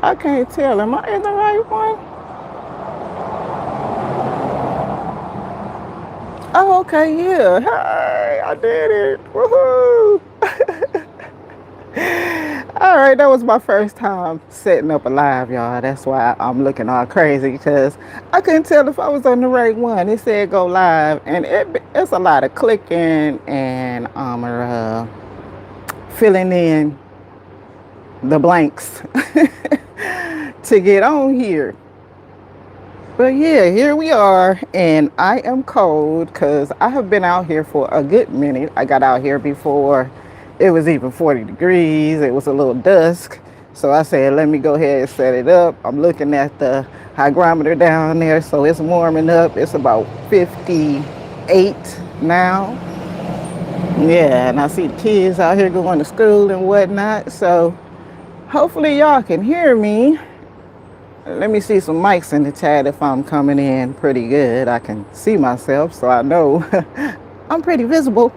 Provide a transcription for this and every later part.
I can't tell. Am I in the right one? Oh, okay, yeah. Hey, I did it. Woohoo! All right, that was my first time setting up a live, y'all. That's why I'm looking all crazy because I couldn't tell if I was on the right one. It said go live, and it's a lot of clicking and filling in the blanks to get on here. But yeah, here we are, and I am cold because I have been out here for a good minute. I got out here before it was even 40 degrees. It was a little dusk. So I said, let me go ahead and set it up. I'm looking at the hygrometer down there, so it's warming up. It's about 58 now. Yeah, and I see the kids out here going to school and whatnot. So hopefully y'all can hear me. Let me see some mics in the chat if I'm coming in pretty good. I can see myself, so I know I'm pretty visible.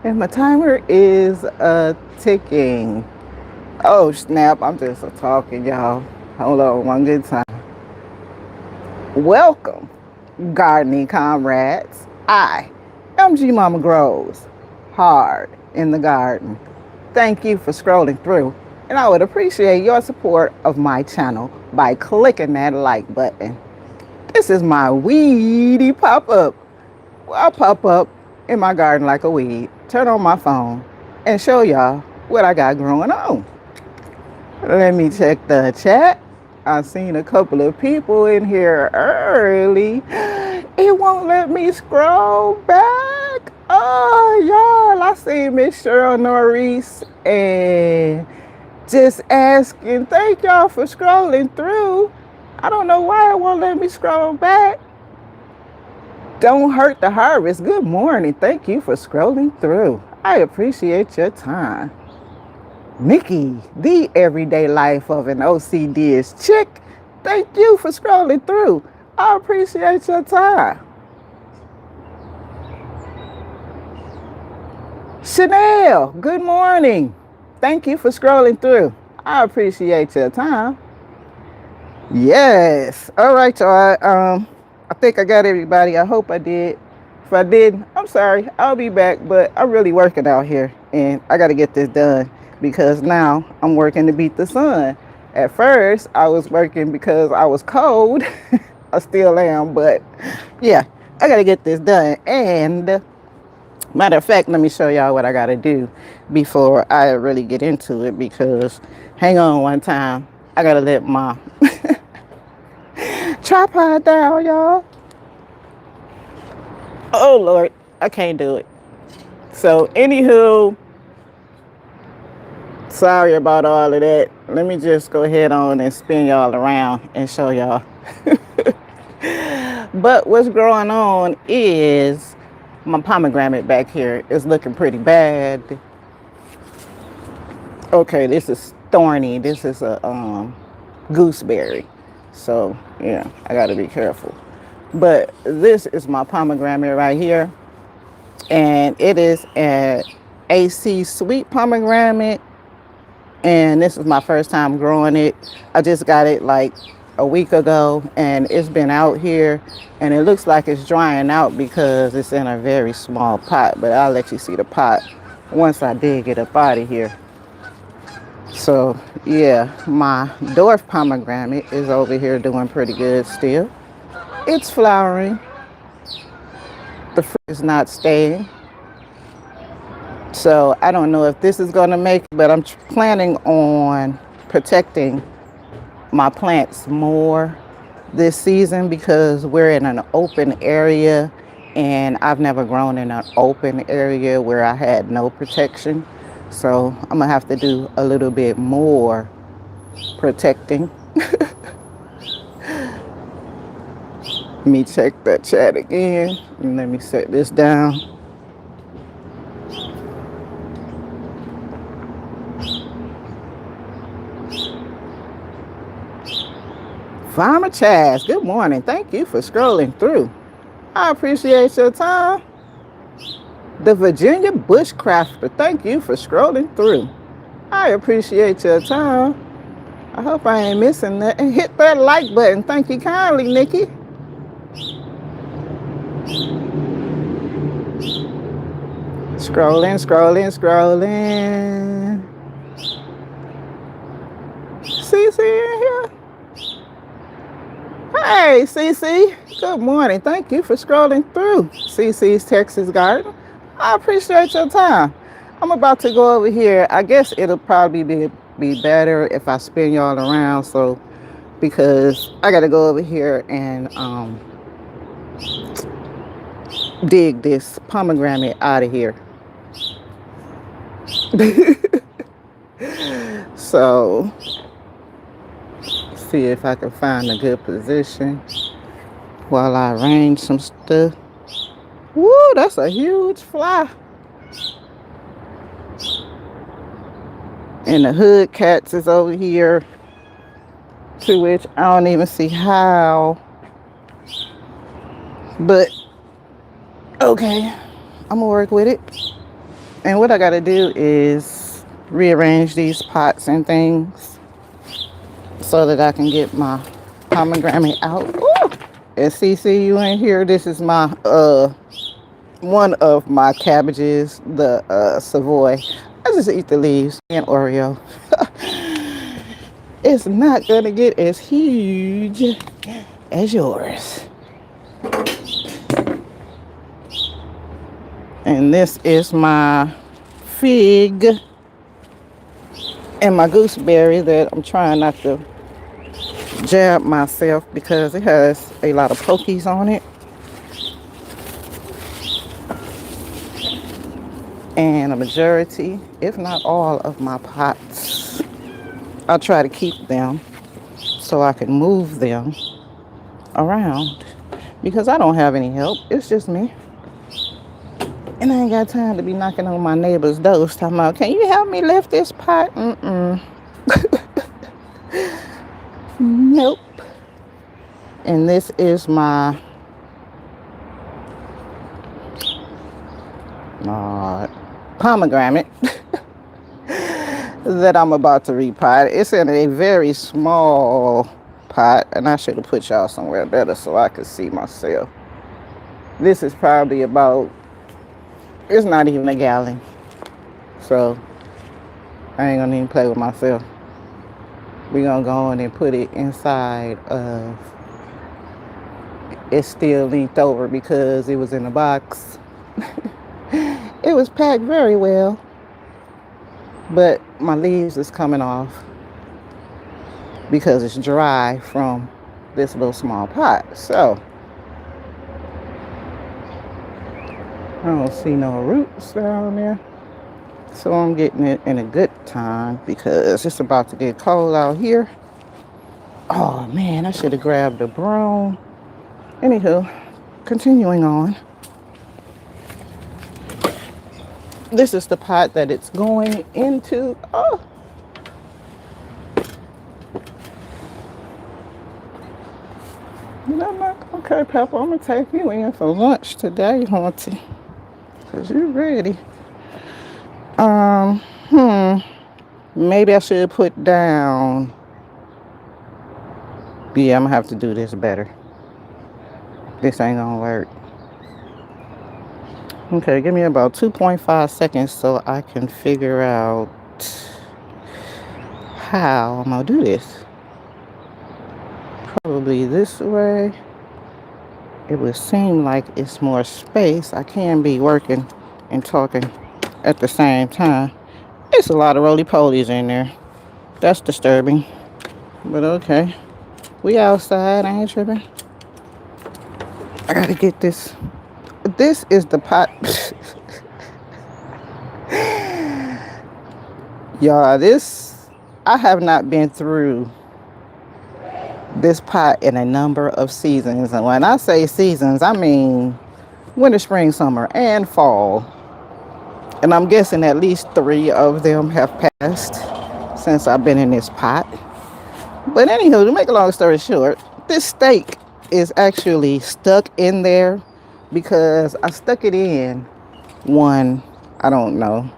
And my timer is ticking. Oh, snap. I'm just talking, y'all. Hold on one good time. Welcome, gardening comrades. I am GMama Growz Hard in the Garden. Thank you for scrolling through, and I would appreciate your support of my channel by clicking that like button. This is my weedy pop-up. I'll pop up in my garden like a weed, turn on my phone, and show y'all what I got growing on. Let me check the chat. I've seen a couple of people in here early. It won't let me scroll back. Oh, y'all, I see Miss Cheryl Norris and just asking. Thank y'all for scrolling through. I don't know why it won't let me scroll back. Don't hurt the harvest. Good morning. Thank you for scrolling through. I appreciate your time. Nikki, the everyday life of an OCD's chick. Thank you for scrolling through. I appreciate your time. Chanel, good morning. Thank you for scrolling through. I appreciate your time. Yes. All right, y'all. I think I got everybody. I hope I did. If I didn't, I'm sorry. I'll be back, but I'm really working out here, and I got to get this done because now I'm working to beat the sun. At first, I was working because I was cold. I still am, but yeah, I got to get this done. And matter of fact, let me show y'all what I got to do before I really get into it because hang on one time. I got to let my tripod down, y'all. Oh, Lord, I can't do it. So, anywho, sorry about all of that. Let me just go ahead on and spin y'all around and show y'all. But what's going on is my pomegranate back here is looking pretty bad. Okay, this is thorny. This is a gooseberry. So, yeah, I got to be careful. But this is my pomegranate right here. And it is an AC sweet pomegranate. And this is my first time growing it. I just got it like a week ago. And it's been out here. And it looks like it's drying out because it's in a very small pot. But I'll let you see the pot once I dig it up out of here. So, yeah, my dwarf pomegranate is over here doing pretty good still. It's flowering. The fruit is not staying. So, I don't know if this is going to make it, but I'm planning on protecting my plants more this season because we're in an open area and I've never grown in an open area where I had no protection. So I'm gonna have to do a little bit more protecting. Let me check that chat again and let me set this down. Farmer Chaz, good morning. Thank you for scrolling through. I appreciate your time. The Virginia Bushcrafter, thank you for scrolling through. I appreciate your time. I hope I ain't missing that. And hit that like button. Thank you kindly, Nikki. Scrolling, scrolling, scrolling. Cece in here? Hey, Cece. Good morning. Thank you for scrolling through Cece's Texas Garden. I appreciate your time. I'm about to go over here. I guess it'll probably be better if I spin y'all around. So, because I got to go over here and dig this pomegranate out of here. So, see if I can find a good position while I arrange some stuff. Woo, that's a huge fly. And the hood cats is over here, to which I don't even see how. But, okay, I'm gonna work with it. And what I gotta do is rearrange these pots and things so that I can get my pomegranate out. Ooh. And CC, you in here? This is my one of my cabbages, the Savoy. I just eat the leaves and Oreo. It's not gonna get as huge as yours. And this is my fig and my gooseberry that I'm trying not to jab myself because it has a lot of pokies on it. And a majority, if not all, of my pots, I'll try to keep them so I can move them around because I don't have any help. It's just me. And I ain't got time to be knocking on my neighbor's doors talking about, can you help me lift this pot? Nope. And this is my pomegranate that I'm about to repot. It's in a very small pot, and I should have put y'all somewhere better so I could see myself. This is probably about, it's not even a gallon, so I ain't gonna even play with myself. We're gonna go on and put it inside of, it's still leaned over because it was in a box. It was packed very well, but my leaves is coming off because it's dry from this little small pot. So I don't see no roots down there. So I'm getting it in a good time because it's about to get cold out here. Oh man, I should have grabbed a broom. Anywho, continuing on. This is the pot that it's going into. Oh. Okay, Pepper, I'm going to take you in for lunch today, Haunty. Because you're ready. Maybe I should put down. Yeah, I'm going to have to do this better. This ain't going to work. Okay, give me about 2.5 seconds so I can figure out how I'm going to do this. Probably this way. It would seem like it's more space. I can be working and talking at the same time. It's a lot of roly-polies in there. That's disturbing. But okay. We outside. I ain't tripping. I gotta get this. This is the pot. Y'all, I have not been through this pot in a number of seasons. And when I say seasons, I mean winter, spring, summer, and fall. And I'm guessing at least 3 of them have passed since I've been in this pot. But anywho, to make a long story short, this steak is actually stuck in there because I stuck it in I don't know.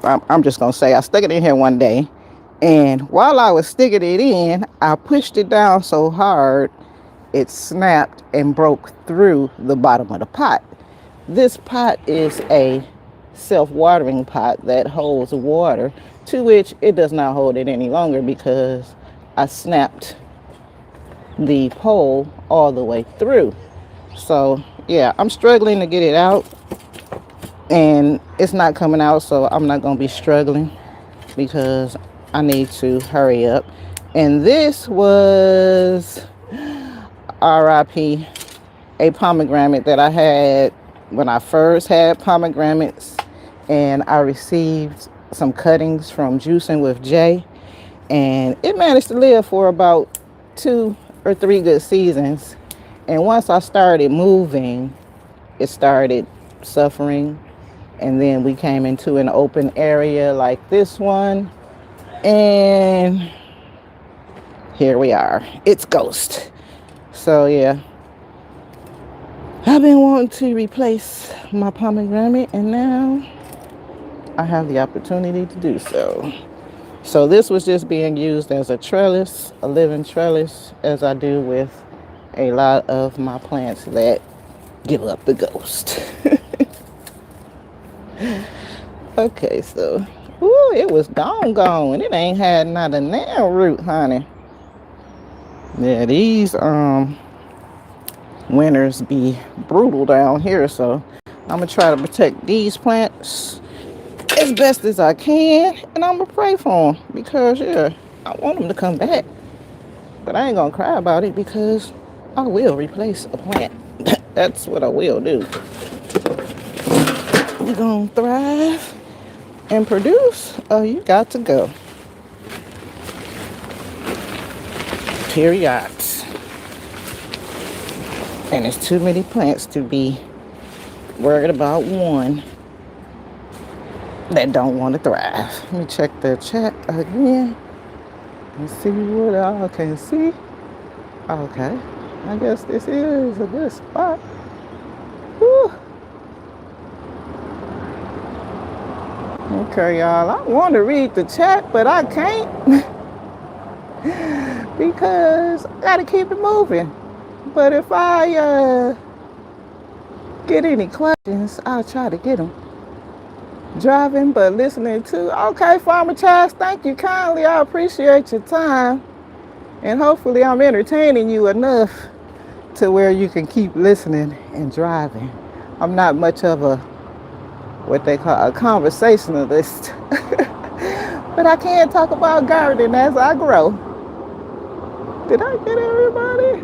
I'm just going to say I stuck it in here one day And while I was sticking it in, I pushed it down so hard it snapped and broke through the bottom of the pot. This pot is a self-watering pot that holds water, to which it does not hold it any longer because I snapped the pole all the way through. So yeah, I'm struggling to get it out, and it's not coming out, so I'm not going to be struggling because I need to hurry up. And this was RIP, a pomegranate that I had when I first had pomegranates, and I received some cuttings from Juicing with Jay, and it managed to live for about 2 or 3 good seasons. And once I started moving, it started suffering, and then we came into an open area like this one, and here we are. It's ghost. So yeah, I've been wanting to replace my pomegranate, and now I have the opportunity to do so. So this was just being used as a trellis, a living trellis, as I do with a lot of my plants that give up the ghost. Okay, so, ooh, it was gone. It ain't had not a nail root, honey. Yeah, these winters be brutal down here, so I'm gonna try to protect these plants as best as I can, and I'm gonna pray for them because yeah, I want them to come back, but I ain't gonna cry about it because I will replace a plant. That's what I will do. You gonna thrive and produce? Oh, you got to go. Period. And there's too many plants to be worried about one that don't want to thrive. Let me check the chat again and see what I can see. Okay, I guess this is a good spot. Whew. Okay, y'all, I want to read the chat, but I can't because I got to keep it moving. But if I get any questions, I'll try to get them. Driving, but listening to. Okay, Farmer Charles, thank you kindly. I appreciate your time. And hopefully I'm entertaining you enough to where you can keep listening and driving. I'm not much of a, what they call a conversationalist. But I can talk about gardening as I grow. Did I get everybody?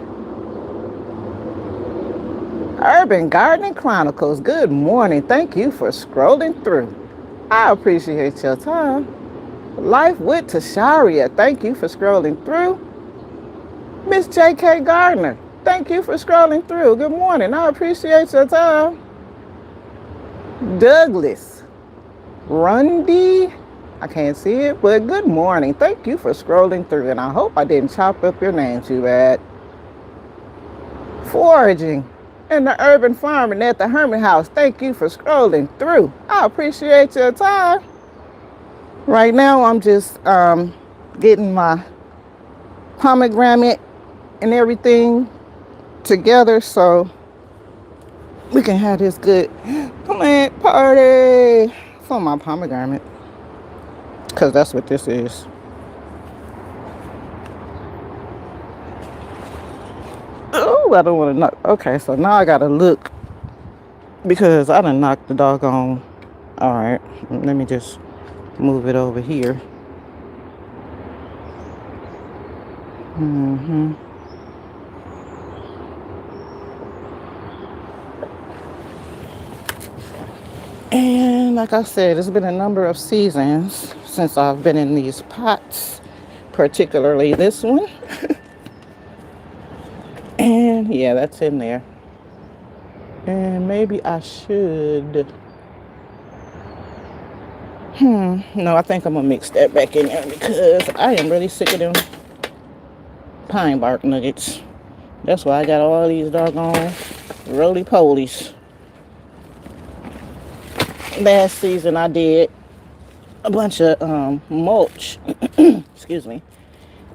Urban Gardening Chronicles, good morning. Thank you for scrolling through. I appreciate your time. Life with Tasharia, thank you for scrolling through. Miss J.K. Gardner, thank you for scrolling through. Good morning. I appreciate your time. Douglas Rundy, I can't see it, but good morning. Thank you for scrolling through, and I hope I didn't chop up your name too bad. Foraging in the urban farming at the Hermit House, thank you for scrolling through. I appreciate your time. Right now, I'm just getting my pomegranate and everything together so we can have this good plant party for my pomegranate, because that's what this is. Oh, I don't want to knock. Okay, so now I gotta look because I done knocked the doggone. All right, let me just move it over here. And like I said, it's been a number of seasons since I've been in these pots, particularly this one. And yeah, that's in there. And maybe I should. No, I think I'm gonna mix that back in there because I am really sick of them pine bark nuggets. That's why I got all these doggone roly-polies. Last season I did a bunch of mulch excuse me.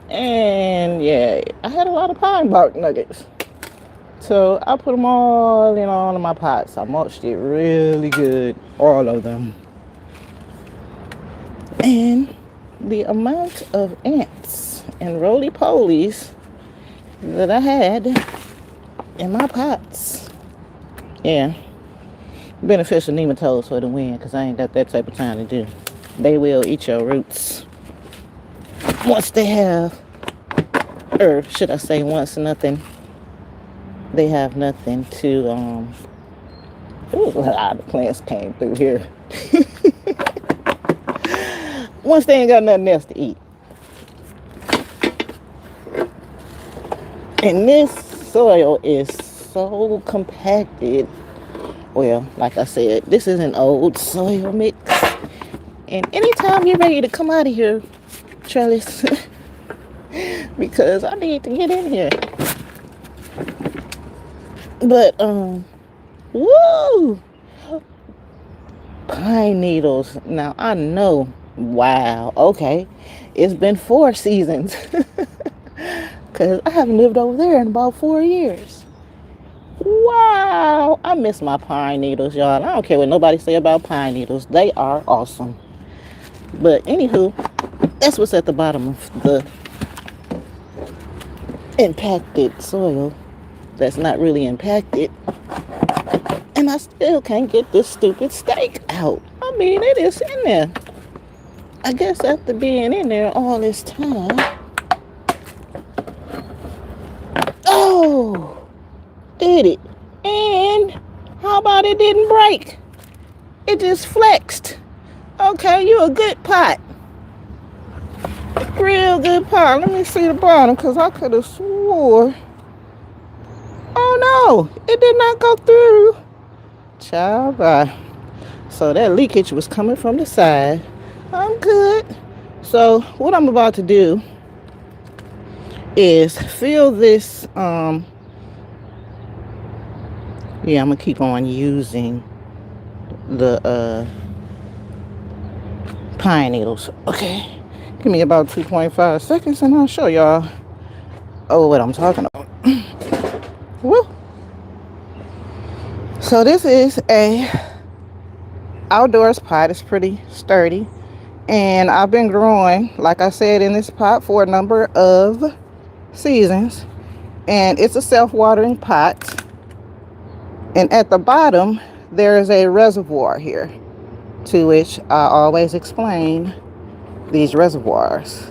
And yeah, I had a lot of pine bark nuggets. So I put them all in all of my pots. I mulched it really good, all of them. And the amount of ants and roly-polies that I had in my pots. Yeah. Beneficial nematodes for the win, because I ain't got that type of time to do. They will eat your roots. Once they have, or should I say once nothing, they have nothing to, ooh, a lot of plants came through here. Once they ain't got nothing else to eat. And this soil is so compacted. Well, like I said, this is an old soil mix. And anytime you're ready to come out of here, Trellis, because I need to get in here. But, woo! Pine needles. Now, I know, wow, okay, it's been 4 seasons. Because I haven't lived over there in about 4 years. Wow, I miss my pine needles, y'all. I don't care what nobody say about pine needles. They are awesome. But anywho, that's what's at the bottom of the impacted soil that's not really impacted. And I still can't get this stupid steak out. I mean, it is in there. I guess after being in there all this time. Oh, did it? And how about it didn't break? It just flexed. Okay, you a good pot. Real good pot. Let me see the bottom, because I could have swore. Oh no, it did not go through. Child, bye. So that leakage was coming from the side. I'm good. So what I'm about to do is fill this, yeah, I'm gonna keep on using the pine needles. Okay, give me about 2.5 seconds and I'll show y'all what I'm talking about. Woo. So this is a outdoors pot. It's pretty sturdy, and I've been growing, like I said, in this pot for a number of seasons. And it's a self-watering pot, and at the bottom there is a reservoir here, to which I always explain these reservoirs.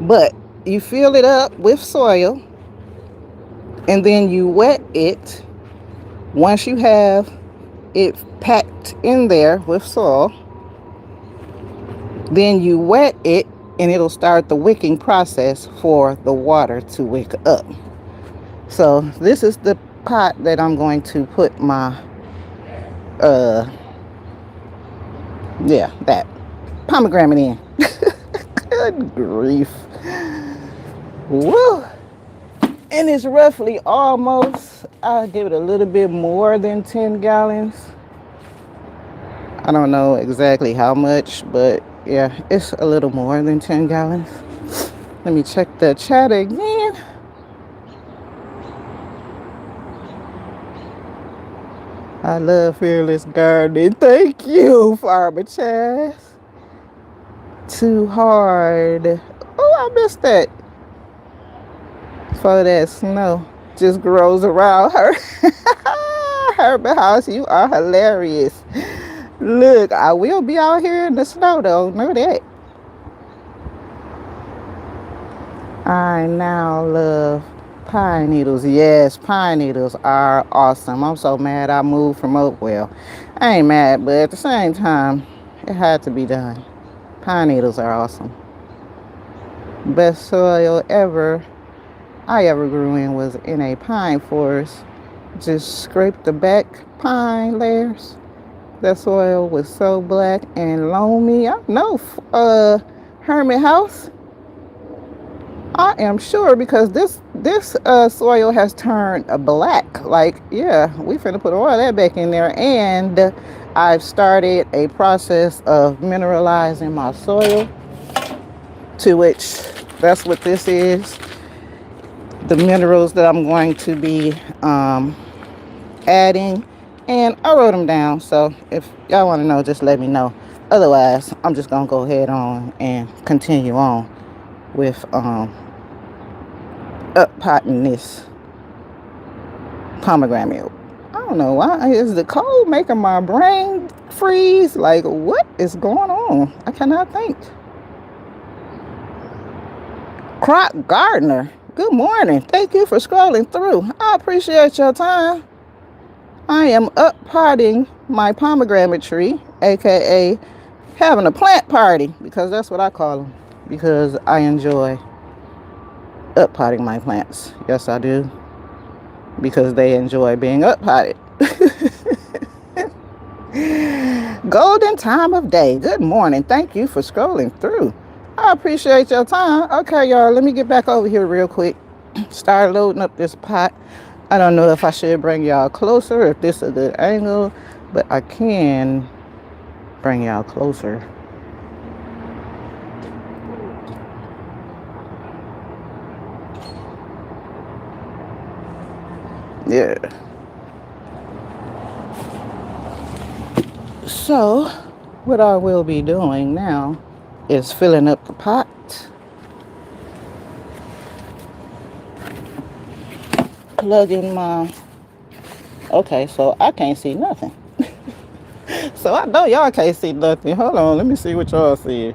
But you fill it up with soil, and then you wet it. Once you have it packed in there with soil, then you wet it, and it'll start the wicking process for the water to wick up. So this is the pot that I'm going to put my that pomegranate in. Good grief. Woo. And it's roughly almost, I'll give it a little bit more than 10 gallons. I don't know exactly how much, but yeah, it's a little more than 10 gallons. Let me check the chat again. I love Fearless Gardening. Thank you, Farmer Chaz. Too hard. Oh, I missed that. For that snow just grows around her. Herbert House, you are hilarious. Look, I will be out here in the snow though. Know that. I now love pine needles. Yes, pine needles are awesome. I'm so mad I moved from Oakwell. I ain't mad, but at the same time, it had to be done. Pine needles are awesome. Best soil I ever grew in was in a pine forest. Just scraped the back pine layers. That soil was so black and loamy. I know Hermit House. I am sure, because this soil has turned black. Like, yeah, we finna put all that back in there. And I've started a process of mineralizing my soil, to which That's what this is. The minerals that I'm going to be adding, and I wrote them down, so if y'all want to know, just let me know. Otherwise, I'm just gonna go ahead on and continue on with up potting this pomegranate. I don't know why. Is the cold making my brain freeze? Like, what is going on? I cannot think. Croc Gardener, good morning. Thank you for scrolling through. I appreciate your time. I am up potting my pomegranate tree, aka having a plant party, because that's what I call them, because I enjoy up potting my plants. Yes, I do, because they enjoy being up potted. Golden time of day. Good morning. Thank you for scrolling through. I appreciate your time. Okay, y'all, let me get back over here real quick. Start loading up this pot. I don't know if I should bring y'all closer, if this is a good angle, but I can bring y'all closer. Yeah. So, what I will be doing now is filling up the pot. Plugging my... Okay, so I can't see nothing. So I know y'all can't see nothing. Hold on, let me see what y'all see.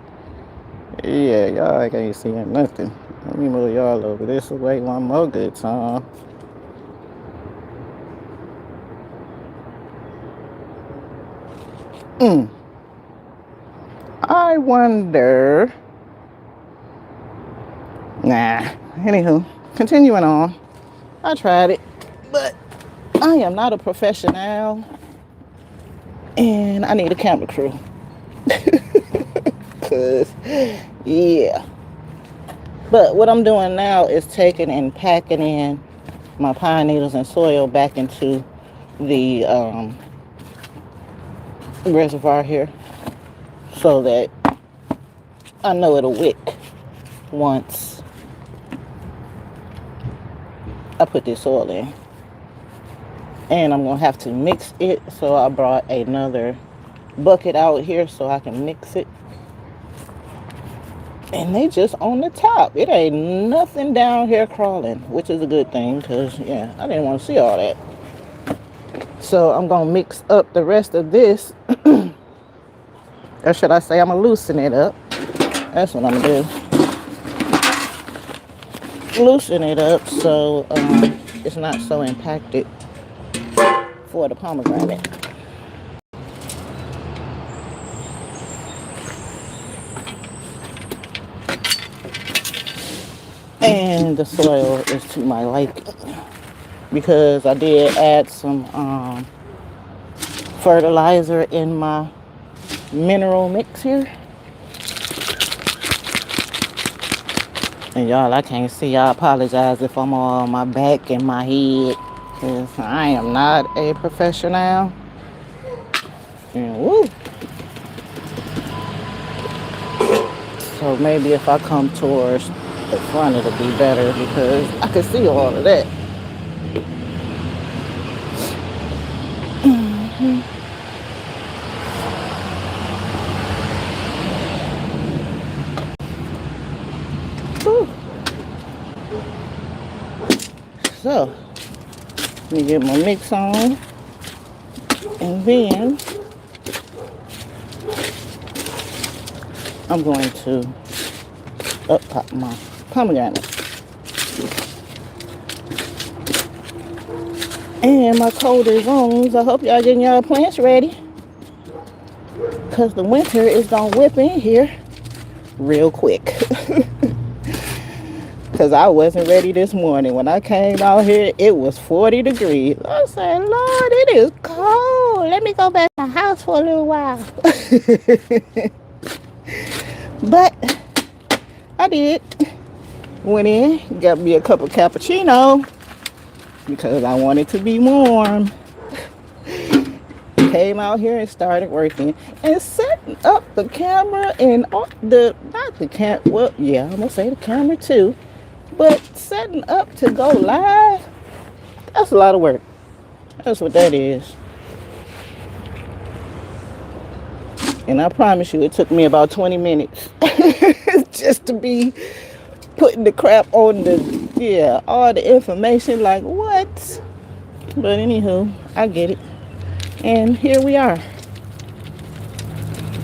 Yeah, y'all can't see nothing. Let me move y'all over this way one more good time. I wonder... Nah, anywho, continuing on. I tried it, but I am not a professional, and I need a camera crew. Cause, yeah. But what I'm doing now is taking and packing in my pine needles and soil back into the reservoir here, so that I know it'll wick once I put this soil in. And I'm gonna have to mix it, so I brought another bucket out here so I can mix it. And they just on the top. It ain't nothing down here crawling, which is a good thing, because yeah, I didn't want to see all that. So I'm gonna mix up the rest of this, or should I say I'm gonna loosen it up. That's what I'm gonna do. Loosen it up so it's not so impacted for the pomegranate. And the soil is to my liking, because I did add some fertilizer in my mineral mix here. And y'all, I can't see. I apologize if I'm on my back and my head, because I am not a professional. And woo. So maybe if I come towards the front, it'll be better, because I can see all of that. So, let me get my mix on, and then I'm going to up pop my pomegranate. And my colder zones, I hope y'all getting y'all plants ready, because the winter is gonna whip in here real quick. Because I wasn't ready this morning. When I came out here, it was 40 degrees. I said, Lord, it is cold. Let me go back to my house for a little while. But I did. Went in, got me a cup of cappuccino, because I wanted to be warm. came out here and started working and setting up the camera and not the cam. Well, yeah, I'm gonna say the camera too, but setting up to go live. That's a lot of work. That's what that is. And I promise you, it took me about 20 minutes just to be putting the crap on all the information. Like, what? But anywho, I get it. And here we are.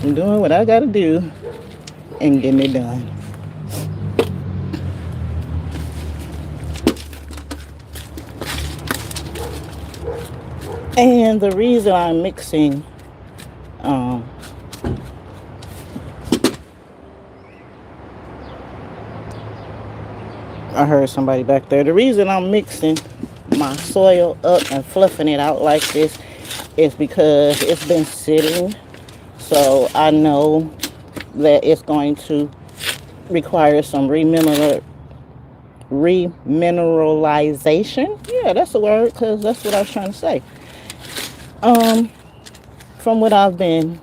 I'm doing what I gotta do and getting it done. And the reason I'm mixing I heard somebody back there. The reason I'm mixing my soil up and fluffing it out like this is because it's been sitting. So I know that it's going to require some remineralization. Yeah, that's the word, because that's what I was trying to say. From what I've been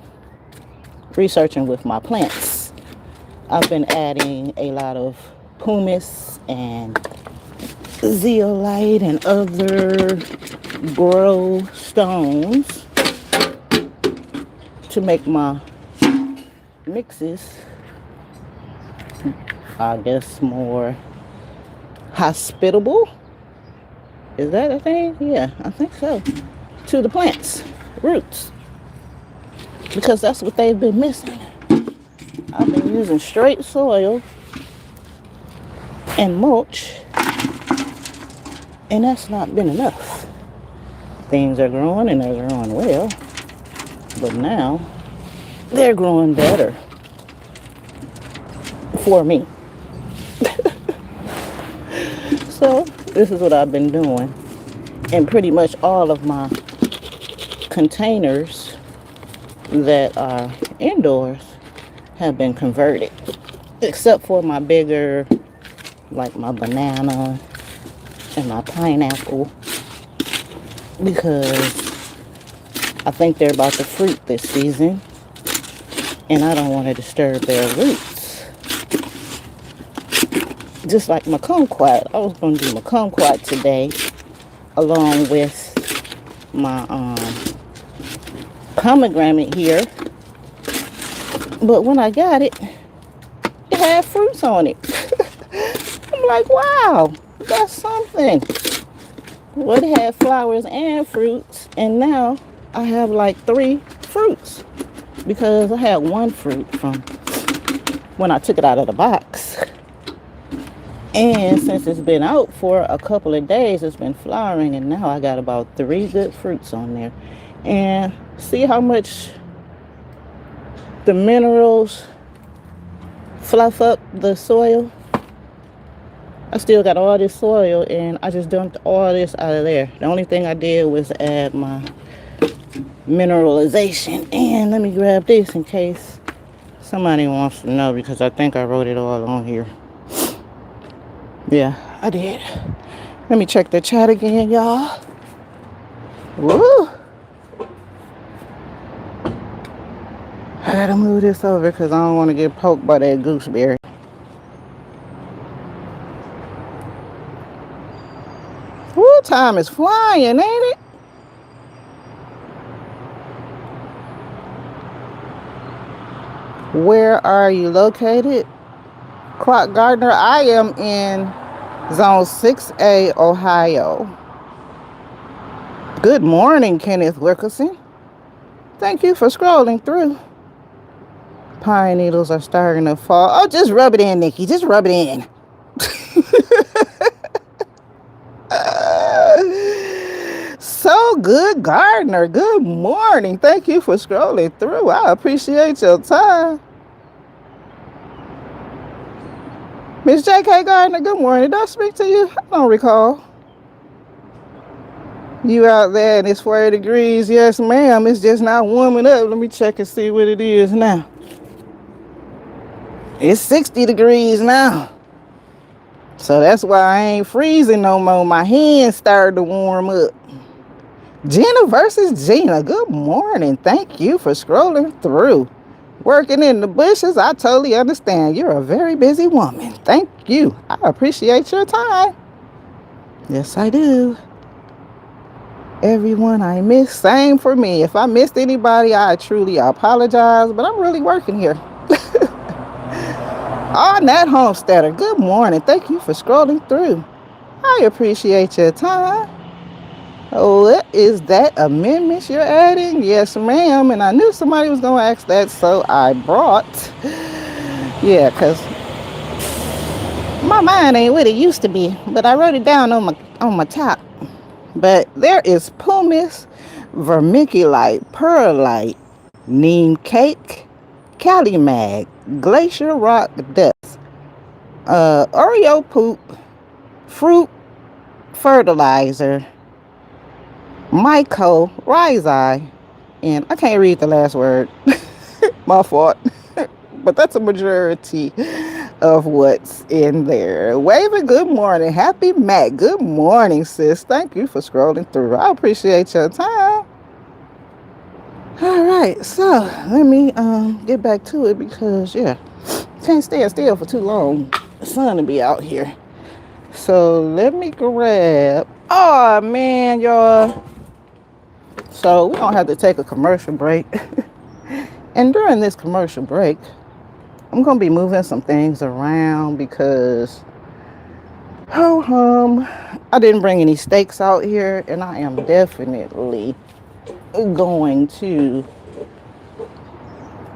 researching with my plants, I've been adding a lot of pumice and zeolite and other grow stones to make my mixes, I guess, more hospitable. Is that a thing? Yeah, I think so. To the plants' roots, because that's what they've been missing. I've been using straight soil and mulch, and that's not been enough. Things are growing and they're growing well, but now they're growing better for me. So this is what I've been doing, and pretty much all of my containers that are indoors have been converted, except for my bigger, like my banana and my pineapple, because I think they're about to fruit this season and I don't want to disturb their roots. Just like my kumquat. I was going to do my kumquat today along with my pomegranate here, but when I got it, it had fruits on it. I'm like, wow, that's something. Well, it had flowers and fruits, and now I have like 3 fruits, because I had 1 fruit from when I took it out of the box. And since it's been out for a couple of days, it's been flowering, and now I got about 3 good fruits on there. And see how much the minerals fluff up the soil? I still got all this soil, and I just dumped all this out of there. The only thing I did was add my mineralization. And let me grab this in case somebody wants to know, because I think I wrote it all on here. Yeah, I did. Let me check the chat again, y'all. Woo! I gotta move this over because I don't want to get poked by that gooseberry. Woo, time is flying, ain't it? Where are you located? Clark Gardner, I am in Zone 6A, Ohio. Good morning, Kenneth Wilkerson. Thank you for scrolling through. Pine needles are starting to fall. Oh, just rub it in, Nikki. Just rub it in. So good, Gardner. Good morning. Thank you for scrolling through. I appreciate your time. Miss J.K. Gardner, good morning. Did I speak to you? I don't recall. You out there and it's 40 degrees. Yes, ma'am. It's just not warming up. Let me check and see what it is now. It's 60 degrees now. So that's why I ain't freezing no more. My hands started to warm up. Gina versus Gina. Good morning. Thank you for scrolling through. Working in the bushes, I totally understand. You're a very busy woman. Thank you. I appreciate your time. Yes, I do. Everyone I missed, same for me. If I missed anybody, I truly apologize, but I'm really working here. On that homesteader, good morning. Thank you for scrolling through. I appreciate your time. What is that amendments you're adding? Yes, ma'am. And I knew somebody was going to ask that, so I brought. Yeah, because my mind ain't what it used to be, but I wrote it down on my top. But there is pumice, vermiculite, perlite, neem cake, calimag, glacier rock dust, Oreo poop, fruit fertilizer, mycorrhizae, and I can't read the last word. My fault. But that's a majority of what's in there. Waving, good morning. Happy Mac. Good morning, sis. Thank you for scrolling through. I appreciate your time. All right, so let me get back to it because, yeah, can't stand still for too long. The sun will be out here. So let me grab. Oh, man, y'all. So we're going to have to take a commercial break. And during this commercial break, I'm going to be moving some things around because, I didn't bring any steaks out here, and I am definitely going to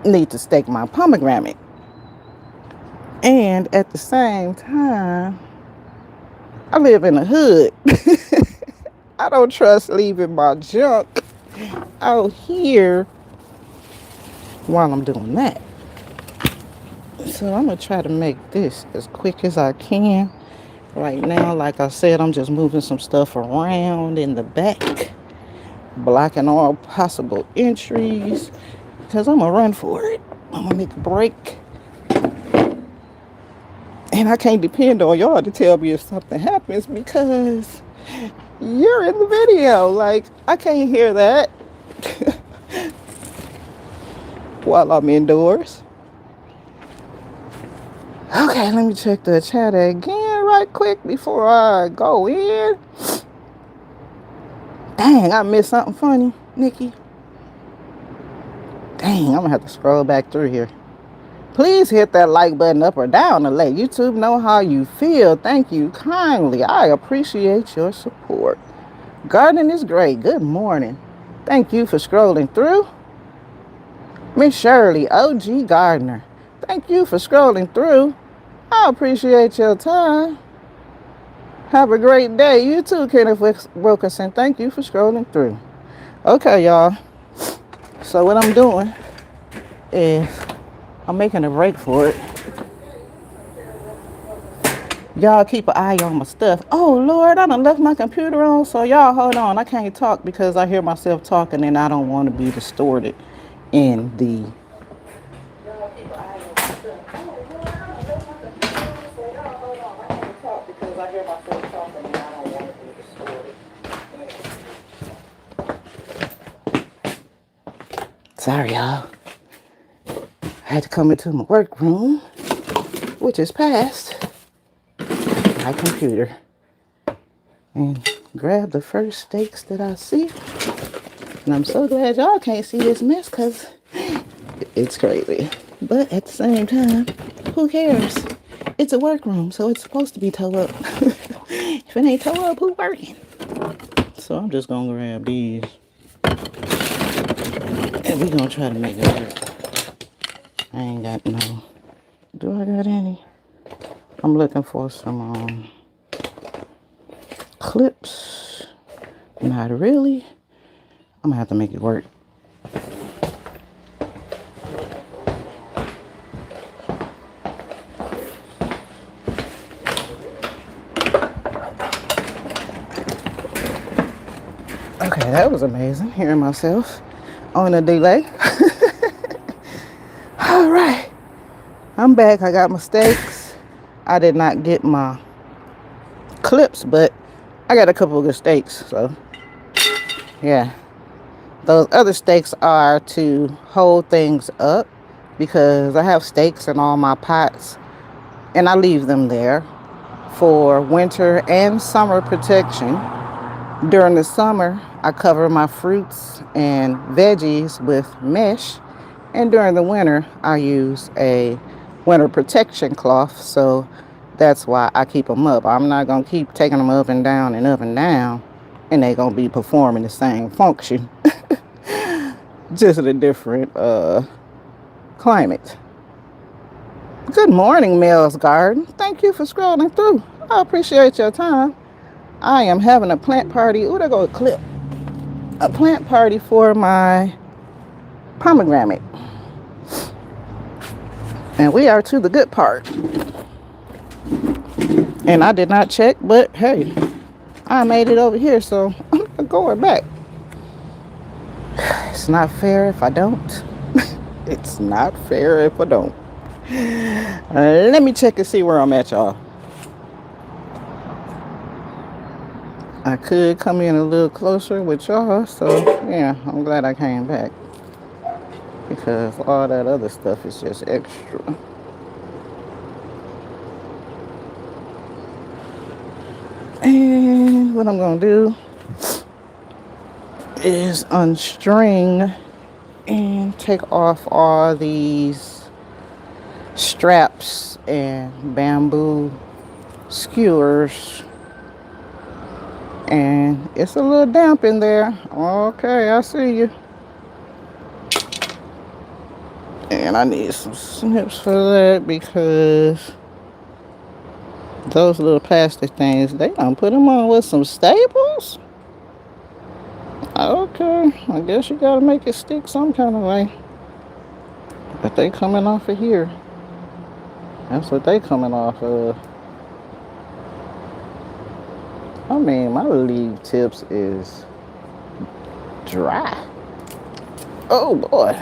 need to stake my pomegranate. And at the same time, I live in the hood. I don't trust leaving my junk out here while I'm doing that. So I'm going to try to make this as quick as I can. Right now, like I said, I'm just moving some stuff around in the back, blocking all possible entries, because I'm going to run for it. I'm going to make a break. And I can't depend on y'all to tell me if something happens because you're in the video. Like, I can't hear that while I'm indoors. Okay, let me check the chat again right quick before I go in. Dang, I missed something funny, Nikki. Dang, I'm going to have to scroll back through here. Please hit that like button up or down to let YouTube know how you feel. Thank you kindly. I appreciate your support. Gardening is great. Good morning. Thank you for scrolling through. Miss Shirley, OG Gardener. Thank you for scrolling through. I appreciate your time. Have a great day. You too, Kenneth Wilkinson. Thank you for scrolling through. Okay, y'all. So what I'm doing is I'm making a break for it. Y'all keep an eye on my stuff. Oh, Lord, I done left my computer on. So y'all hold on. I can't talk because I hear myself talking and I don't want to be distorted in the... Sorry, y'all. I had to come into my workroom, which is past my computer, and grab the first steaks that I see. And I'm so glad y'all can't see this mess because it's crazy. But at the same time, who cares? It's a workroom, so it's supposed to be towed up. If it ain't towed up, who working? So I'm just gonna grab these. And we're gonna try to make it work. I ain't got no... Do I got any? I'm looking for some clips. Not really. I'm gonna have to make it work. Okay, that was amazing. Hearing myself on a delay. All right. I'm back. I got my steaks. I did not get my clips, but I got a couple of good steaks, so Yeah. Those other stakes are to hold things up because I have stakes in all my pots and I leave them there for winter and summer protection. During the summer, I cover my fruits and veggies with mesh, and during the winter, I use a winter protection cloth, so that's why I keep them up. I'm not going to keep taking them up and down and up and down, and they're going to be performing the same function, just in a different climate. Good morning, Mel's Garden. Thank you for scrolling through. I appreciate your time. I am having a plant party. Ooh, there go a clip. A plant party for my pomegranate. And we are to the good part. And I did not check, but hey, I made it over here, so I'm going back. It's not fair if I don't. It's not fair if I don't. Let me check and see where I'm at, y'all. I could come in a little closer with y'all, so yeah, I'm glad I came back. Because all that other stuff is just extra. And what I'm going to do is unstring and take off all these straps and bamboo skewers. And it's a little damp in there. Okay, I see you. And I need some snips for that because those little plastic things, they done put them on with some staples. Okay, I guess you gotta make it stick some kind of way. But they coming off of here. That's what they coming off of. I mean, my leaf tips is dry. Oh boy.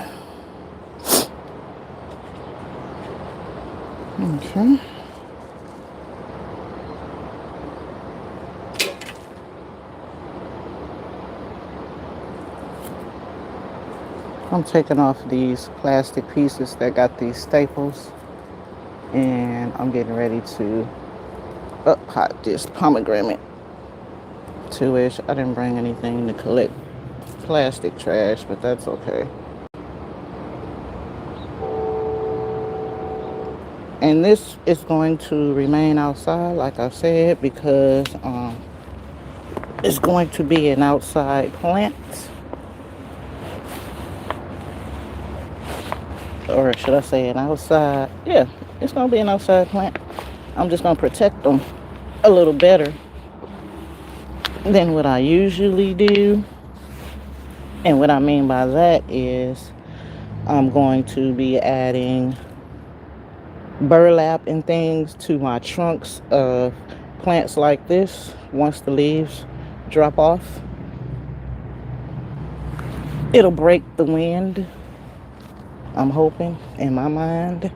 Okay. I'm taking off these plastic pieces that got these staples, and I'm getting ready to up-pot this pomegranate to which I didn't bring anything to collect plastic trash, but that's okay. And this is going to remain outside, like I said, because it's going to be an outside plant. Or should I say an outside? Yeah, it's going to be an outside plant. I'm just going to protect them a little better than what I usually do. And what I mean by that is I'm going to be adding burlap and things to my trunks of plants like this once the leaves drop off. It'll break the wind, I'm hoping, in my mind.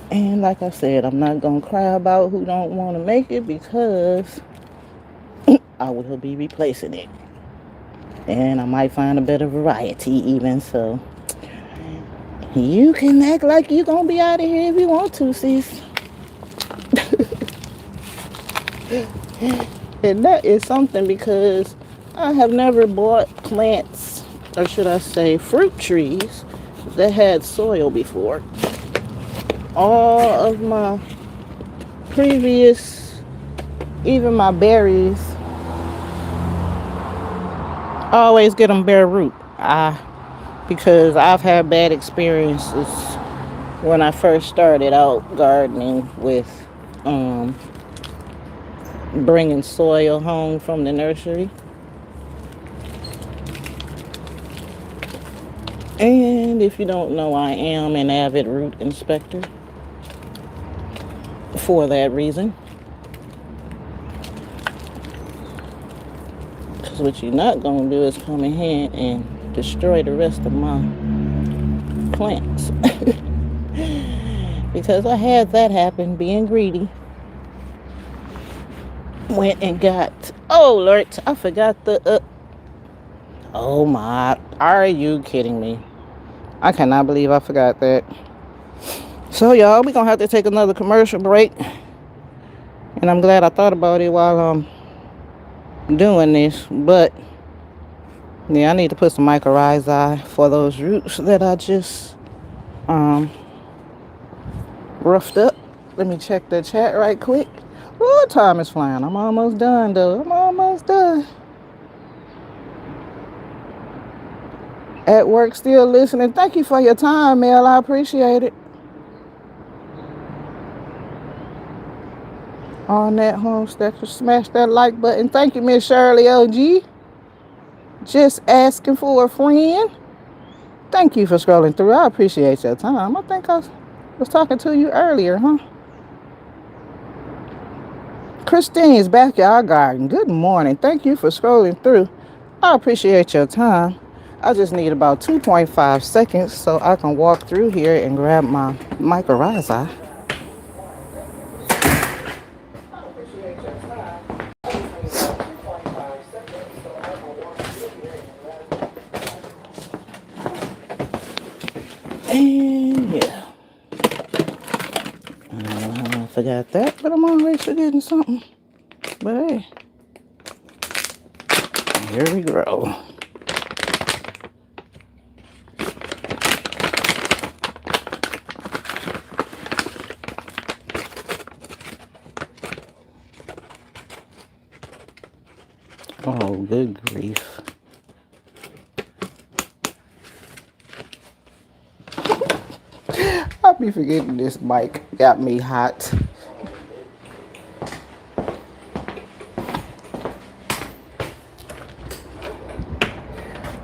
And like I said, I'm not going to cry about who don't want to make it because I will be replacing it. And I might find a better variety even, so you can act like you're going to be out of here if you want to, sis. And that is something because I have never bought plants, or should I say fruit trees, that had soil before. All of my previous, even my berries, I always get them bare root. Because I've had bad experiences when I first started out gardening with bringing soil home from the nursery. And if you don't know, I am an avid root inspector for that reason. Because what you're not going to do is come in here and destroy the rest of my plants. because I had that happen, being greedy. Went and got, oh Lord, I forgot the, oh my, are you kidding me? I cannot believe I forgot that. So y'all, we're gonna have to take another commercial break. And I'm glad I thought about it while I'm doing this. But yeah, I need to put some mycorrhizae for those roots that I just roughed up. Let me check the chat right quick. Oh, time is flying. I'm almost done though. I'm almost done. At work, still listening. Thank you for your time, Mel. I appreciate it. On that homesteader, smash that like button. Thank you, Miss Shirley OG. Just asking for a friend. Thank you for scrolling through. I appreciate your time. I think I was talking to you earlier, huh? Christine's Backyard Garden. Good morning. Thank you for scrolling through. I appreciate your time. I just need about 2.5 seconds so I can walk through here and grab my mycorrhizae. And yeah, I don't know how I forgot that, but I'm always forgetting something. But hey, here we go. Oh, good grief. I'll be forgetting this mic got me hot.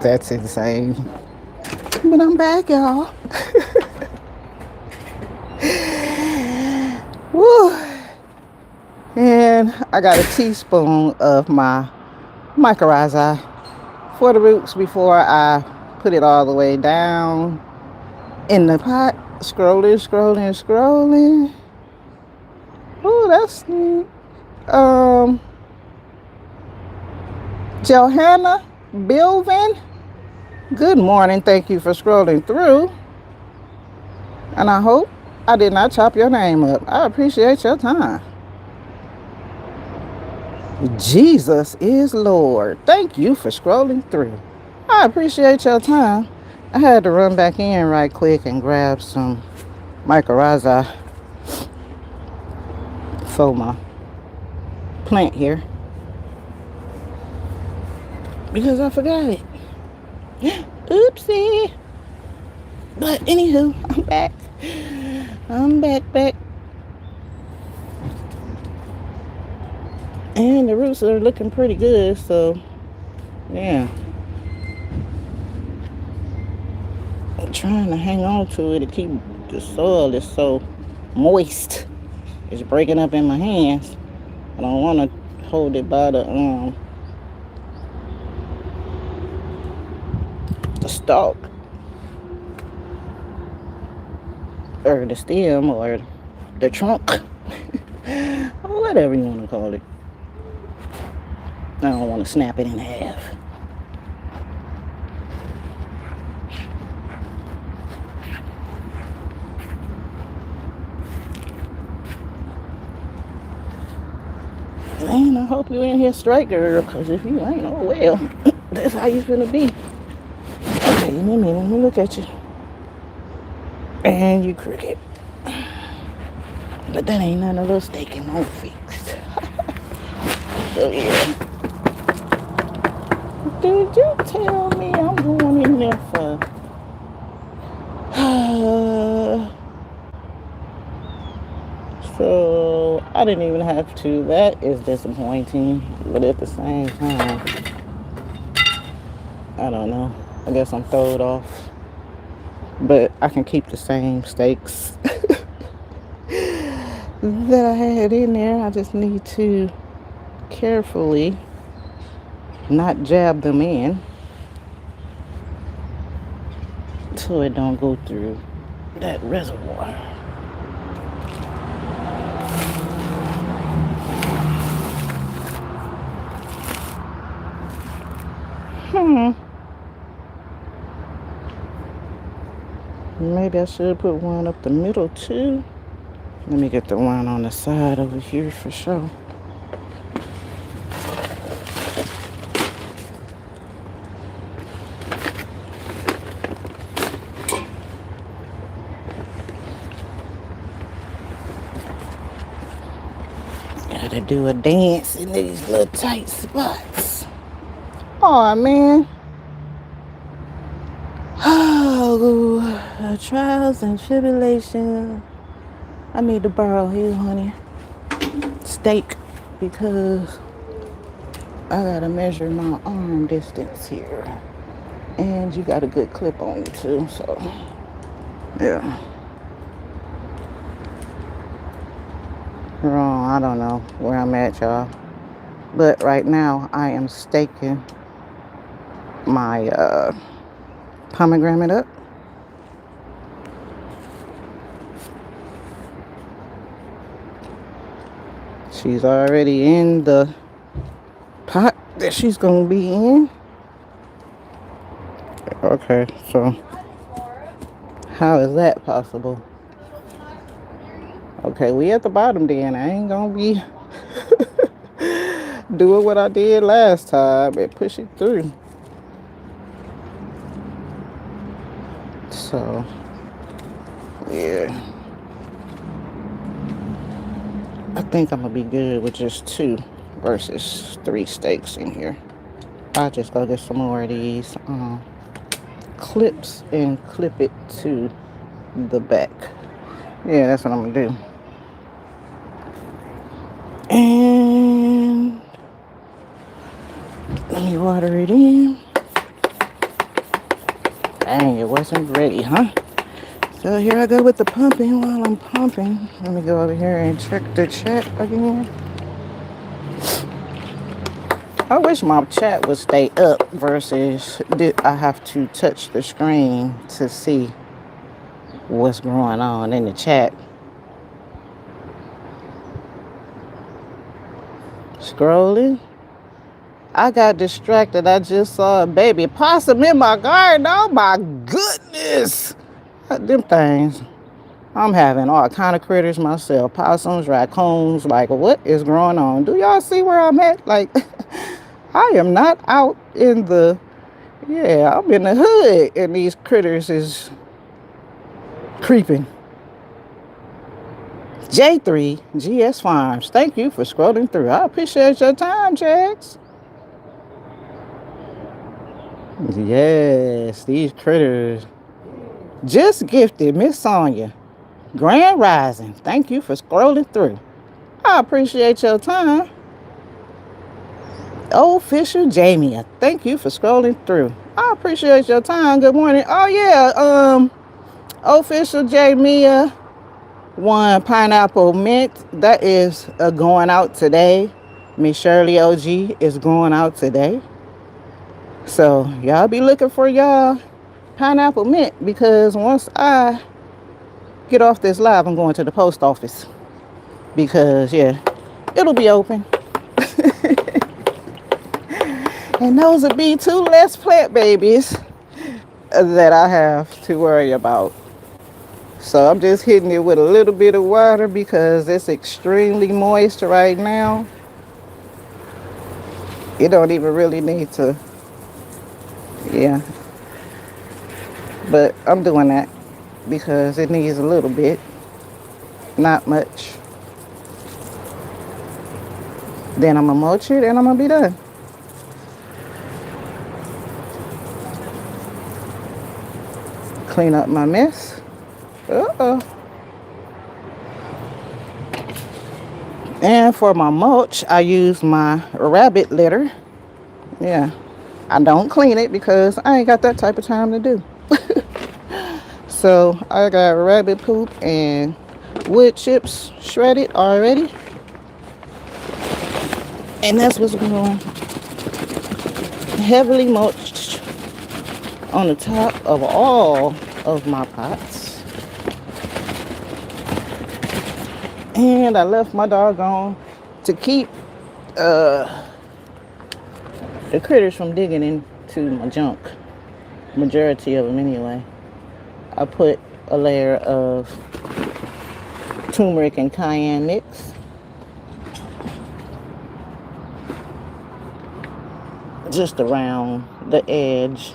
That's insane. But I'm back, y'all. Woo. And I got a teaspoon of my mycorrhizae for the roots before I put it all the way down in the pot. Scrolling. Oh, that's neat. Johanna Bilvin. Good morning. Thank you for scrolling through. And I hope I did not chop your name up. I appreciate your time. Jesus is Lord. Thank you for scrolling through. I appreciate your time. I had to run back in right quick and grab some mycorrhizae for my plant here because I forgot it. Oopsie. But anywho, I'm back. I'm back. And the roots are looking pretty good, so yeah. I'm trying to hang on to it to keep the soil is so moist. It's breaking up in my hands. I don't want to hold it by the stalk or the stem or the trunk or whatever you want to call it. I don't want to snap it in half. And I hope you in here straight, girl, because if you ain't, oh well, that's how you finna be. Okay, give me a minute, let me look at you. And you crooked. But that ain't none of those steak and won't fixed. So yeah. Did you tell me I'm going in there for so I didn't even have to. That is disappointing, but at the same time, I don't know. I guess I'm throwed off. But I can keep the same steaks that I had in there. I just need to carefully not jab them in so it don't go through that reservoir. Maybe I should put one up the middle too. Let me get the one on the side over here for sure. Gotta do a dance in these little tight spots. Oh man. Oh, trials and tribulations. I need to borrow you, honey. Steak, because I gotta measure my arm distance here. And you got a good clip on you too, so yeah. Wrong, I don't know where I'm at, y'all. But right now I am staking my pomegranate up. She's already in the pot that she's gonna be in. Okay, so how is that possible? Okay, we at the bottom then. I ain't gonna be doing what I did last time and push it through. So, yeah. I think I'm gonna be good with just 2 versus 3 steaks in here. I'll just go get some more of these clips and clip it to the back. Yeah, that's what I'm gonna do. And let me water it in. Dang, it wasn't ready, huh? So here I go with the pumping while I'm pumping. Let me go over here and check the chat again. I wish my chat would stay up versus I have to touch the screen to see what's going on in the chat. Scrolling. I got distracted. I just saw a baby possum in my garden. Oh my goodness. Them things. I'm having all kind of critters myself. Possums, raccoons. Like, what is going on? Do y'all see where I'm at? Like, I am not out in the... Yeah, I'm in the hood. And these critters is creeping. J3 GS Farms. Thank you for scrolling through. I appreciate your time, Jax. Yes, these critters. Just gifted, Miss Sonia. Grand Rising. Thank you for scrolling through. I appreciate your time. Official Jamie. Thank you for scrolling through. I appreciate your time. Good morning. Oh yeah, Official Jamie won pineapple mint. That is going out today. Miss Shirley OG is going out today. So y'all be looking for y'all pineapple mint, because once I get off this live, I'm going to the post office, because yeah, it'll be open. And those would be 2 less plant babies that I have to worry about. So I'm just hitting it with a little bit of water because it's extremely moist right now. You don't even really need to. Yeah. But I'm doing that because it needs a little bit. Not much. Then I'm going to mulch it and I'm going to be done. Clean up my mess. Uh-oh. And for my mulch, I use my rabbit litter. Yeah. I don't clean it because I ain't got that type of time to do. So I got rabbit poop and wood chips shredded already. And that's what's going heavily mulched on the top of all of my pots. And I left my doggone to keep the critters from digging to my junk. Majority of them anyway. I put a layer of turmeric and cayenne mix. Just around the edge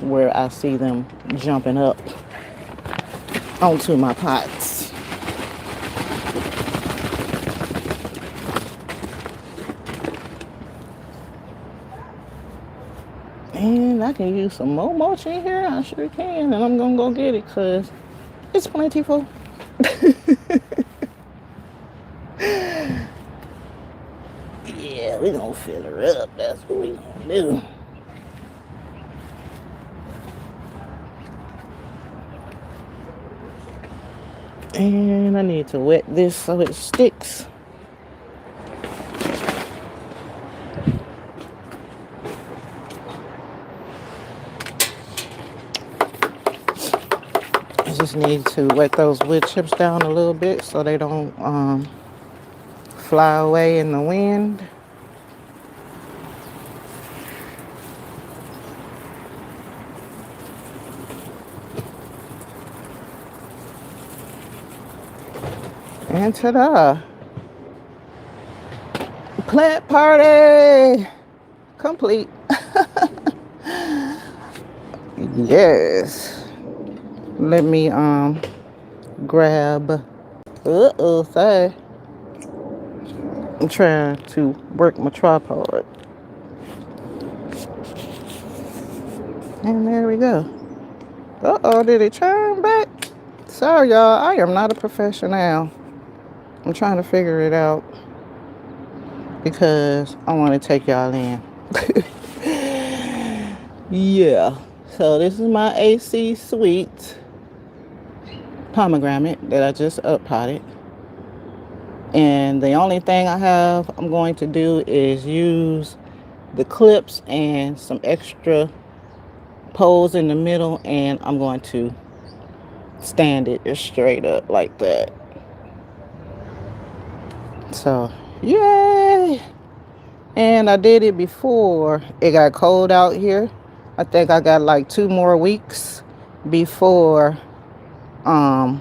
where I see them jumping up onto my pots. And I can use some more mulch in here. I sure can. And I'm going to go get it because it's plentiful. Yeah, we're going to fill her up. That's what we're going to do. And I need to wet this so it sticks. I just need to wet those wood chips down a little bit so they don't fly away in the wind. And ta-da! Plant party complete. Yes. Let me grab. Sorry. I'm trying to work my tripod. And there we go. Did it turn back? Sorry, y'all. I am not a professional. I'm trying to figure it out because I want to take y'all in. Yeah. So this is my AC Sweet Pomegranate that I just up-potted. And the only thing I'm going to do is use the clips and some extra poles in the middle, and I'm going to stand it straight up like that. So, yay! And I did it before it got cold out here. I think I got like 2 more weeks before my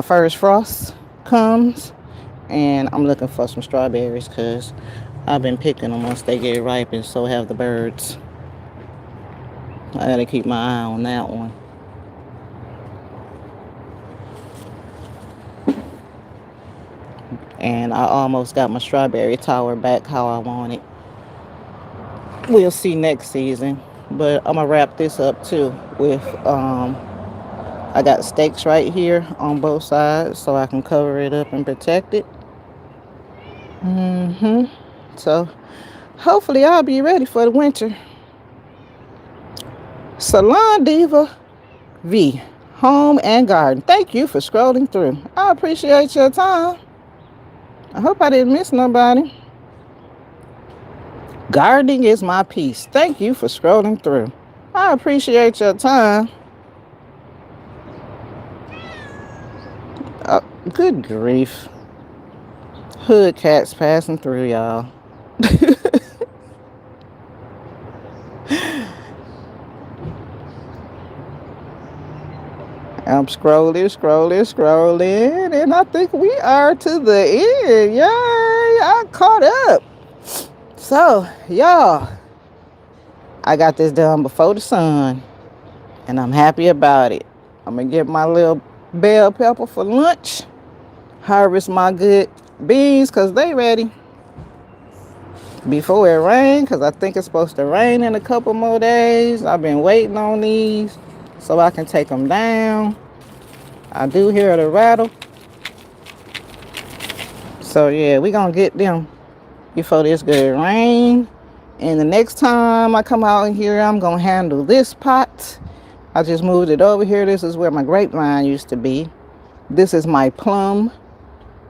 first frost comes. And I'm looking for some strawberries because I've been picking them once they get ripe, and so have the birds. I gotta keep my eye on that one. And I almost got my strawberry tower back how I want it. We'll see next season. But I'm gonna wrap this up too with I got stakes right here on both sides so I can cover it up and protect it. So hopefully I'll be ready for the winter. Salon Diva V, Home and Garden. Thank you for scrolling through. I appreciate your time. I hope I didn't miss nobody. Gardening is my peace. Thank you for scrolling through. I appreciate your time. Oh, good grief. Hood cats passing through, y'all. I'm scrolling, and I think we are to the end. Yay, I caught up. So, y'all, I got this done before the sun, and I'm happy about it. I'm going to get my little bell pepper for lunch, harvest my good beans because they ready before it rains, because I think it's supposed to rain in a couple more days. I've been waiting on these so I can take them down. I do hear the rattle. So yeah, we gonna get them before this good rain. And the next time I come out here, I'm gonna handle this pot. I just moved it over here. This is where my grapevine used to be. This is my plum,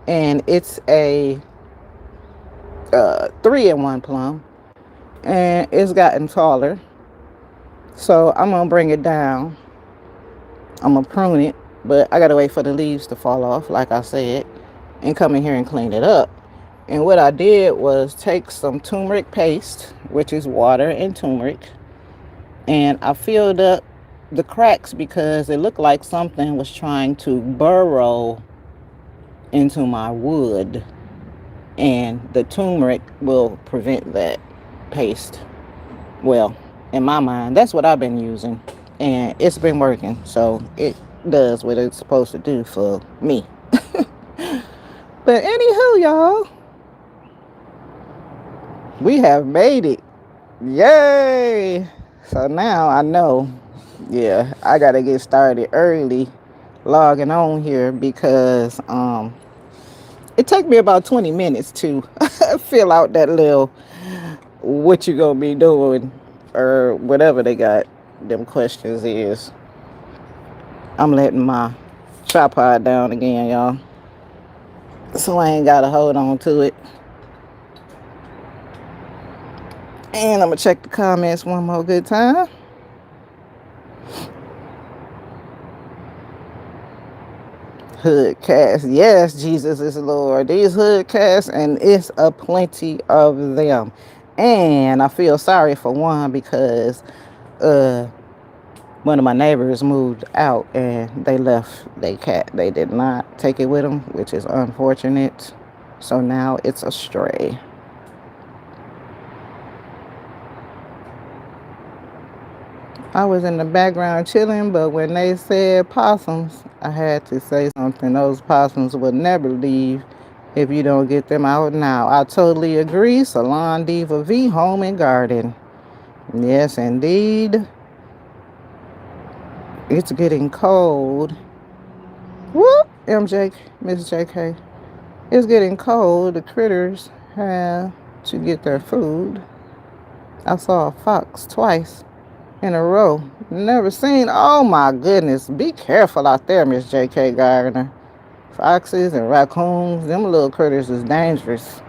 and it's a 3-in-1 plum, and it's gotten taller. So I'm gonna bring it down. I'm gonna prune it, but I gotta wait for the leaves to fall off, like I said, and come in here and clean it up. And what I did was take some turmeric paste, which is water and turmeric, and I filled up the cracks because it looked like something was trying to burrow into my wood, and the turmeric will prevent that paste. Well, in my mind, that's what I've been using, and it's been working, so it does what it's supposed to do for me. But anywho, y'all, we have made it. Yay! So now I know, yeah, I gotta get started early logging on here because it took me about 20 minutes to fill out that little what you gonna be doing or whatever they got them questions is. I'm letting my tripod down again, y'all, so I ain't gotta hold on to it. And I'm gonna check the comments one more good time. Hood cats, yes, Jesus is Lord. These hood cats, and it's a plenty of them. And I feel sorry for one because one of my neighbors moved out and they left their cat. They did not take it with them, which is unfortunate. So now it's a stray. I was in the background chilling, but when they said possums, I had to say something. Those possums would never leave if you don't get them out now. I totally agree. Salon Diva V, Home and Garden. Yes, indeed. It's getting cold. Whoop, MJ, Miss JK. It's getting cold. The critters have to get their food. I saw a fox twice in a row. Never seen. Oh my goodness. Be careful out there, Miss J.K. Gardner. Foxes and raccoons, them little critters is dangerous.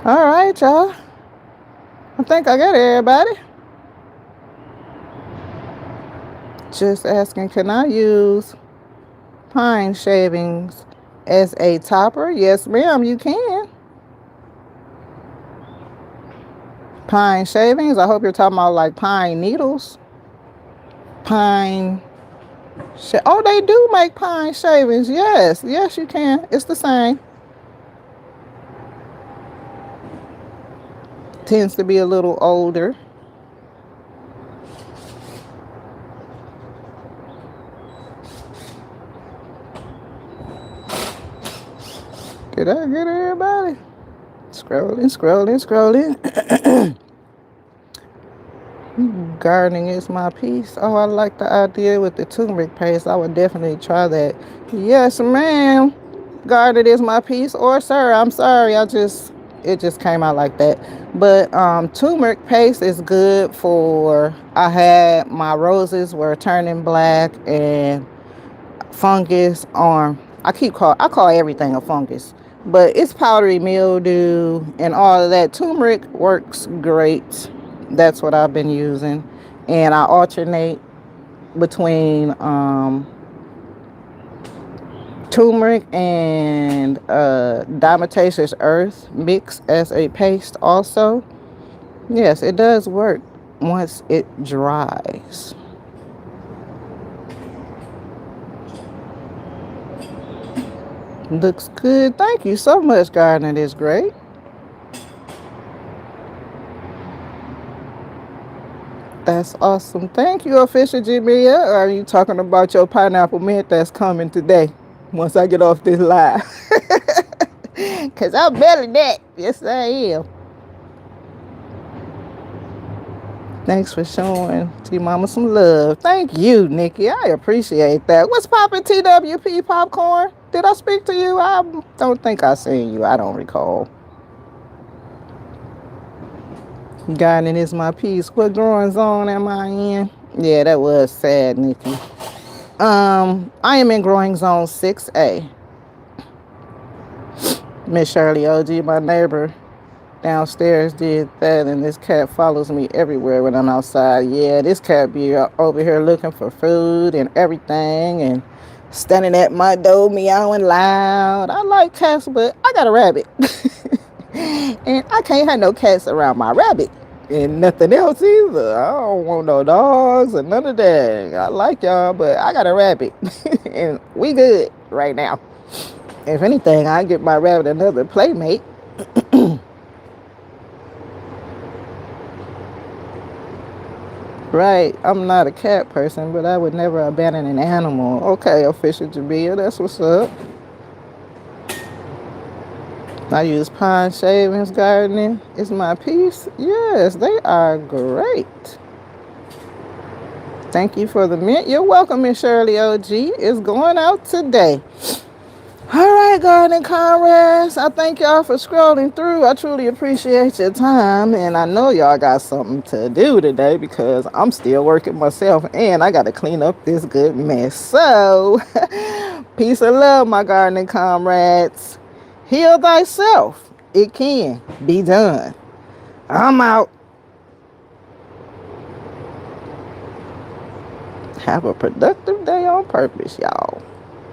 All right, y'all. I think I got everybody. Just asking, can I use pine shavings as a topper? Yes, ma'am, you can. Pine shavings, I hope you're talking about like pine needles. Pine, oh, they do make pine shavings. Yes, yes, you can. It's the same. Tends to be a little older. Did I get everybody? Scrolling, scrolling, scrolling. Gardening is my piece. Oh, I like the idea with the turmeric paste. I would definitely try that. Yes, ma'am. Garden is my piece. Or sir, I'm sorry. It just came out like that. But turmeric paste is good for, I had my roses were turning black and fungus on, I call everything a fungus. But it's powdery mildew and all of that. Turmeric works great. That's what I've been using. And I alternate between turmeric and diatomaceous earth mix as a paste also. Yes, it does work once it dries. Looks good. Thank you so much, Gardening is great. That's awesome. Thank you, Official Jamia. Are you talking about your pineapple mint that's coming today once I get off this live? Because I'm better than that. Yes, I am. Thanks for showing T-Mama some love. Thank you, Nikki. I appreciate that. What's poppin', TWP Popcorn? Did I speak to you? I don't think I seen you. I don't recall. Gardening is my piece. What growing zone am I in? Yeah, that was sad, Nikki. I am in growing zone 6A. Miss Shirley OG, my neighbor downstairs, did that, and this cat follows me everywhere when I'm outside. Yeah, this cat be over here looking for food and everything, and standing at my door meowing loud. I like cats, but I got a rabbit. And I can't have no cats around my rabbit. And nothing else either. I don't want no dogs or none of that. I like y'all, but I got a rabbit. And we good right now. If anything, I get my rabbit another playmate. Right, I'm not a cat person, but I would never abandon an animal. Okay, Official Jabia, that's what's up. I use pine shavings gardening. Is my piece? Yes, they are great. Thank you for the mint. You're welcome, Miss Shirley OG. It's going out today. All right, gardening comrades. I thank y'all for scrolling through. I truly appreciate your time. And I know y'all got something to do today because I'm still working myself and I got to clean up this good mess. So, peace and love, my gardening comrades. Heal thyself. It can be done. I'm out. Have a productive day on purpose, y'all.